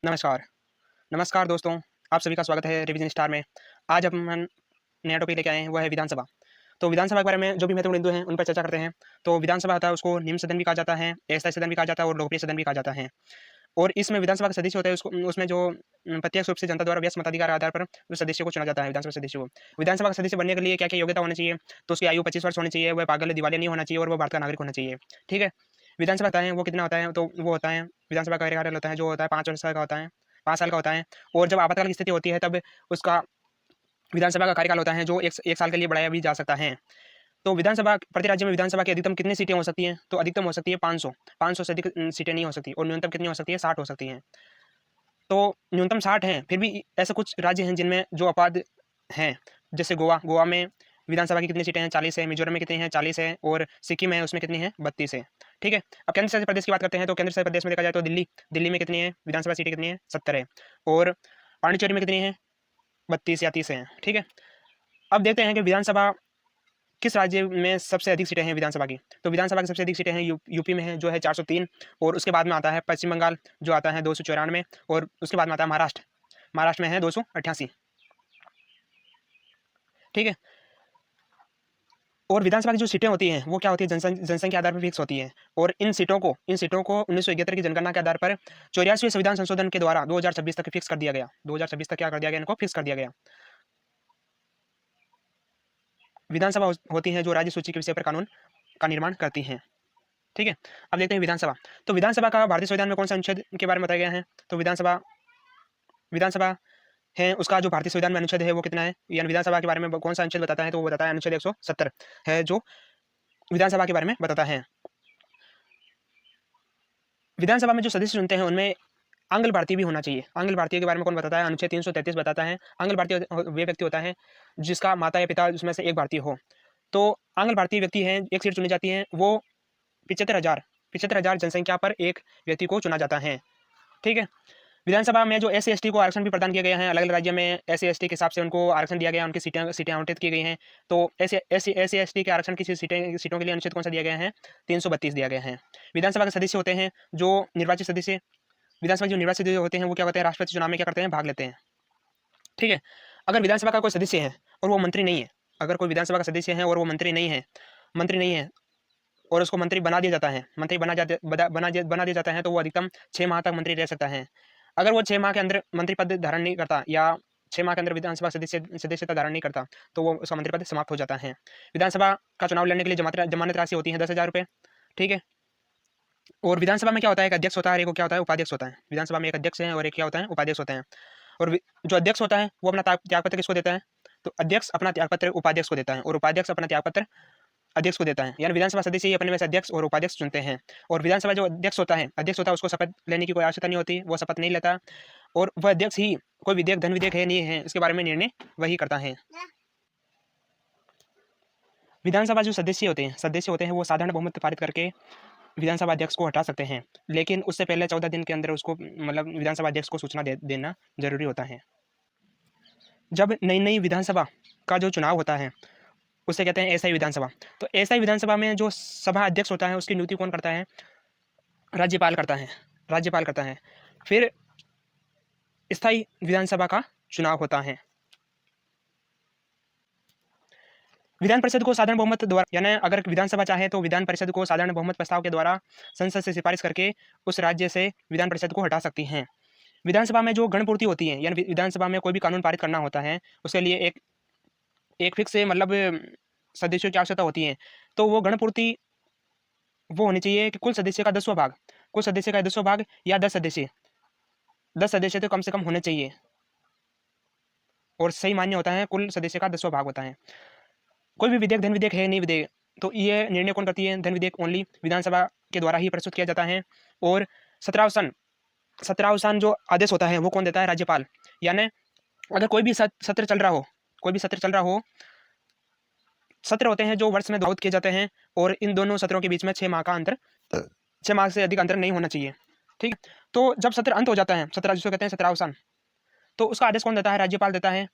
नमस्कार। नमस्कार दोस्तों, आप सभी का स्वागत है रिविज़न स्टार में। आज हम नया टॉपिक लेके आए हैं, वो है विधानसभा। तो विधानसभा के बारे में जो भी महत्वपूर्ण बिंदु हैं, उन पर चर्चा करते हैं। तो विधानसभा होता है, उसको निम्न सदन भी कहा जाता है, अस्थायी सदन भी कहा जाता है और लोकप्रिय सदन भी कहा जाता है। और इसमें विधानसभा के सदस्य होते हैं, उसको उसमें जो प्रत्यक्ष रूप से जनता द्वारा व्यस्त मताधिकार के आधार पर उस सदस्य को चुना जाता है, विधानसभा सदस्य को। विधानसभा का सदस्य बनने के लिए क्या-क्या योग्यता होनी चाहिए? तो उसकी आयु 25 वर्ष होनी चाहिए, वह पागल, दिवालिया नहीं होना चाहिए और वह भारत का नागरिक होना चाहिए। ठीक है? विधानसभा होता है, वो कितना होता है? तो वो होता है, विधानसभा का कार्यकाल होता है, जो होता है 5 वर्ष का होता है, 5 साल का होता है। और जब आपातकाल की स्थिति होती है, तब उसका विधानसभा का कार्यकाल होता है, जो 1 साल के लिए बढ़ाया भी जा सकता है। तो विधानसभा प्रति राज्य में विधानसभा की अधिकतम कितनी सीटें हो सकती हैं? तो अधिकतम हो सकती है 500। 500 से अधिक सीटें नहीं हो सकती और न्यूनतम कितनी हो सकती है? 60 हो सकती हैं। तो न्यूनतम 60 हैं, फिर भी ऐसे कुछ राज्य हैं जिनमें जो अपाध हैं, जैसे गोवा। गोवा में विधानसभा की कितनी सीटें हैं? 40 है। मिज़ोरम में कितनी हैं? 40 है। और सिक्किम है, उसमें कितनी है? 32 है। ठीक है? अब केंद्र शासित प्रदेश की बात करते हैं, तो केंद्र शासित प्रदेश में देखा जाए तो दिल्ली। दिल्ली में कितनी है? विधानसभा सीटें कितनी है? 70 है। और पांडिचेरी में कितनी है? 32 या 30 हैं। ठीक है? अब देखते हैं कि विधानसभा किस राज्य में सबसे अधिक सीटें हैं विधानसभा की? तो विधानसभा की सबसे अधिक सीटें हैं यूपी में है, जो है 403। और उसके बाद में आता है पश्चिम बंगाल, जो आता है 294। और उसके बाद में आता है महाराष्ट्र। महाराष्ट्र में है 288। ठीक है? और विधानसभा की जो सीटें होती हैं, वो क्या होती है? जनसंख्या के आधार पर फिक्स होती हैं। और इन सीटों को 1971 की जनगणना के आधार पर 84वें संविधान संशोधन के द्वारा 2026 तक फिक्स कर दिया गया। 2026 तक क्या कर दिया गया? इनको फिक्स कर दिया गया। विधानसभा होती हैं, जो राज्य सूची के विषय पर कानून का निर्माण करती हैं। ठीक है? अब देखते हैं विधानसभा। तो विधानसभा का भारतीय संविधान में कौन-सा अनुच्छेद के बारे में बताया गया है? तो विधानसभा विधानसभा है, उसका जो भारतीय संविधान में अनुच्छेद है, वो कितना है? यानी विधानसभा के बारे में कौन-सा अनुच्छेद बताता है? तो वो बताता है अनुच्छेद 170 है, जो विधानसभा के बारे में बताता है। विधानसभा में जो सदस्य चुनते हैं, उनमें आंग्ल भारतीय भी होना चाहिए। आंग्ल भारतीय के बारे में कौन बताता है? अनुच्छेद 333 बताता है। आंग्ल भारतीय वे व्यक्ति होता है, जिसका माता या पिता उसमें से एक भारतीय हो। तो आंग्ल भारतीय व्यक्ति हैं, एक सीट चुनी जाती है, वो 75,000 जनसंख्या पर एक व्यक्ति को चुना जाता है। ठीक है? विधानसभा में जो एससी-एसटी को आरक्षण भी प्रदान किए गए हैं, अलग-अलग राज्य में एससी-एसटी के हिसाब से उनको आरक्षण दिया गया है, उनकी सीटें सीटें आवंटित की गई हैं। तो एससी-एसटी के आरक्षण की सीटों के लिए अनुच्छेद कौन-सा दिया गया है? 332 दिया गया है। विधानसभा के सदस्य होते हैं, जो निर्वाचित सदस्य विधानसभा के जो निर्वाचित सदस्य होते हैं, वो क्या होते हैं? राष्ट्रपति चुनाव में क्या करते हैं? भाग लेते हैं। ठीक है? अगर विधानसभा का कोई सदस्य है और वो मंत्री नहीं है, अगर कोई विधानसभा का सदस्य है और वो मंत्री नहीं है और उसको मंत्री बना दिया जाता है, मंत्री बना दिया जाता है, तो वो अधिकतम 6 माह तक मंत्री रह सकता है। अगर वो 6 माह के अंदर मंत्री पद धारण नहीं करता या 6 माह के अंदर विधानसभा सदस्यता धारण नहीं करता, तो वो उसका मंत्री पद समाप्त हो जाता है। विधानसभा का चुनाव लड़ने के लिए जमानत राशि होती है 10,000 रुपये। ठीक है? और विधानसभा में क्या होता है? एक अध्यक्ष होता है और एक को क्या होता है? उपाध्यक्ष होता है। विधानसभा में एक अध्यक्ष है और एक क्या होता है? उपाध्यक्ष होते हैं। और जो अध्यक्ष होता है, वो अपना त्यागपत्र किसको देता है? तो अध्यक्ष अपना त्यागपत्र उपाध्यक्ष को देता है और उपाध्यक्ष अपना त्यागपत्र अध्यक्ष को देता है। यानी विधानसभा सदस्य ही अपने में से अध्यक्ष और उपाध्यक्ष चुनते हैं। और विधानसभा जो अध्यक्ष होता है, उसको शपथ लेने की कोई आवश्यकता नहीं होती, वो शपथ नहीं लेता। और वह अध्यक्ष ही कोई विधेयक, धन विधेयक है, नहीं है, इसके बारे में निर्णय वही करता है। विधानसभा जो सदस्य होते हैं, वो साधारण बहुमत पारित करके विधानसभा अध्यक्ष को हटा सकते हैं। लेकिन उससे पहले 14 दिन के अंदर उसको मतलब विधानसभा अध्यक्ष को सूचना देना ज़रूरी होता है। जब नई-नई विधानसभा का जो चुनाव होता है, उसे कहते हैं अस्थायी विधानसभा। तो अस्थायी विधानसभा में जो सभा अध्यक्ष होता है, उसकी नियुक्ति कौन करता है? राज्यपाल करता है। राज्यपाल करता है। फिर स्थायी विधानसभा का चुनाव होता है। विधान परिषद को साधारण बहुमत द्वारा, यानी अगर विधानसभा चाहे तो विधान परिषद को साधारण बहुमत प्रस्ताव के द्वारा संसद से सिफारिश करके उस राज्य से विधान परिषद को हटा सकती हैं। विधानसभा में जो गणपूर्ति होती है, यानी विधानसभा में कोई भी कानून पारित करना होता है, उसके लिए एक एक फिक्स मतलब सदस्यों की आवश्यकता होती है। तो वो गणपूर्ति वो होनी चाहिए कि कुल सदस्य का 10वां भाग, कुल सदस्य का 10वां भाग या 10 सदस्य तो कम से कम होने चाहिए। और सही मान्य होता है, कुल सदस्य का 10वां भाग होता है। कोई भी विधेयक, धन विधेयक है, नहीं विधेयक, तो ये निर्णय कौन करती है? धन विधेयक ओनली विधानसभा के द्वारा ही प्रस्तुत किया जाता है। और सत्रावसान जो आदेश होता है, वो कौन देता है? राज्यपाल। यानी अगर कोई भी सत्र चल रहा हो, सत्र होते हैं जो वर्ष में आहूत किए जाते हैं, और इन दोनों सत्रों के बीच में 6 माह का अंतर, 6 माह से अधिक अंतर नहीं होना चाहिए। ठीक है? तो जब सत्र अंत हो जाता है, सत्र जिसको कहते हैं सत्रावसान, तो उसका आदेश कौन देता है? राज्यपाल देता है।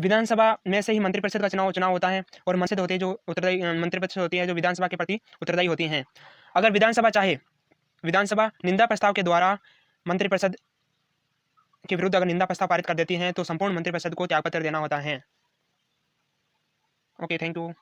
विधानसभा में से ही मंत्रिपरिषद का चुनाव होता है, और मंत्रिपरिषद होती है जो उत्तरदायी, मंत्रिपरिषद होती है जो विधानसभा के प्रति उत्तरदायी होती हैं। अगर विधानसभा चाहे, विधानसभा निंदा प्रस्ताव के द्वारा मंत्रिपरिषद के विरुद्ध अगर निंदा प्रस्ताव पारित कर देती हैं तो संपूर्ण मंत्रिपरिषद को त्यागपत्र देना होता है। Okay, thank you.